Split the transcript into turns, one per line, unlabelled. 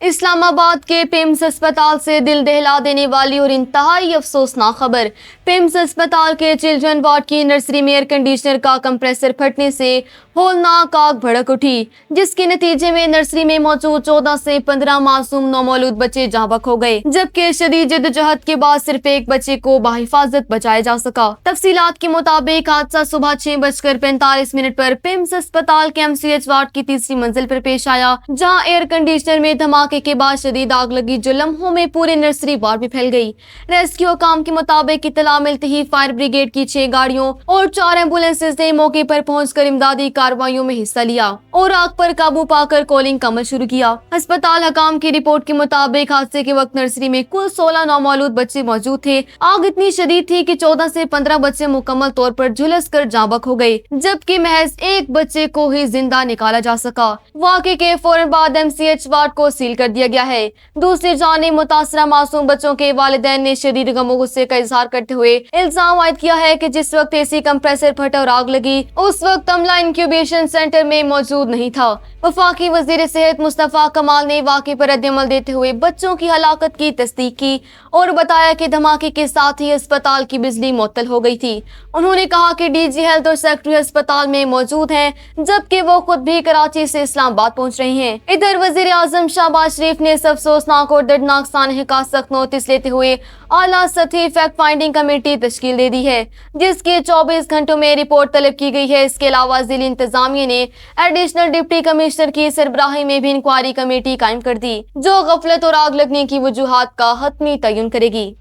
اسلام آباد کے پیمز اسپتال سے دل دہلا دینے والی اور انتہائی افسوسناک خبر۔ پیمز اسپتال کے چلڈرن وارڈ کی نرسری میں ایئر کنڈیشنر کا کمپریسر پھٹنے سے ہولناک آگ بھڑک اٹھی، جس کے نتیجے میں نرسری میں موجود 14 سے 15 معصوم نومولود بچے جاں بحق ہو گئے، جبکہ شدید جدوجہد کے بعد صرف ایک بچے کو بحفاظت بچایا جا سکا۔ تفصیلات کے مطابق حادثہ صبح 6:45 پر پیمز اسپتال کے MCH وارڈ کی تیسری منزل پر پیش آیا، جہاں ایئر کنڈیشنر میں دھماکے کے بعد شدید آگ لگی جو لمحوں میں پورے نرسری وارڈ میں پھیل گئی۔ ریسکیو حکام کے مطابق اطلاع ملتے ہی فائر بریگیڈ کی 6 گاڑیوں اور 4 ایمبولینسز نے موقع پر پہنچ کر امدادی کارروائیوں میں حصہ لیا اور آگ پر قابو پا کر کولنگ کا عمل شروع کیا۔ ہسپتال حکام کی رپورٹ کے مطابق حادثے کے وقت نرسری میں کل 16 نومولود بچے موجود تھے۔ آگ اتنی شدید تھی کہ 14 سے 15 بچے مکمل طور پر جھلس کر جاں بحق ہو گئے، جبکہ محض ایک بچے کو ہی زندہ نکالا جا سکا۔ واقعے کے فوراً بعد MCH وارڈ کو سیل کر دیا گیا ہے۔ دوسری جانب متاثرہ معصوم بچوں کے والدین نے شدید غم و غصے کا اظہار کرتے ہوئے الزام عائد کیا ہے کہ جس وقت AC کمپریسر پھٹا اور آگ لگی، اس وقت عملہ انکیوبیشن سینٹر میں موجود نہیں تھا۔ وفاقی وزیر صحت مصطفیٰ کمال نے واقعے پر رد عمل دیتے ہوئے بچوں کی ہلاکت کی تصدیق کی اور بتایا کہ دھماکے کے ساتھ ہی اسپتال کی بجلی معطل ہو گئی تھی۔ انہوں نے کہا کہ DG ہیلتھ اور سیکٹری اسپتال میں موجود ہیں، جبکہ وہ خود بھی کراچی سے اسلام آباد پہنچ رہے ہیں۔ ادھر وزیر اعظم شہباز شریف نے اس افسوسناک اور دردناک سانحے کا سخت نوٹس لیتے ہوئے اعلیٰ سطحی فیکٹ فائنڈنگ کمیٹی تشکیل دے دی ہے، جس کی 24 گھنٹوں میں رپورٹ طلب کی گئی ہے۔ اس کے علاوہ ضلعی انتظامیہ نے ایڈیشنل ڈپٹی کمشنر کی سربراہی میں بھی انکوائری کمیٹی قائم کر دی، جو غفلت اور آگ لگنے کی وجوہات کا حتمی تعین کرے گی۔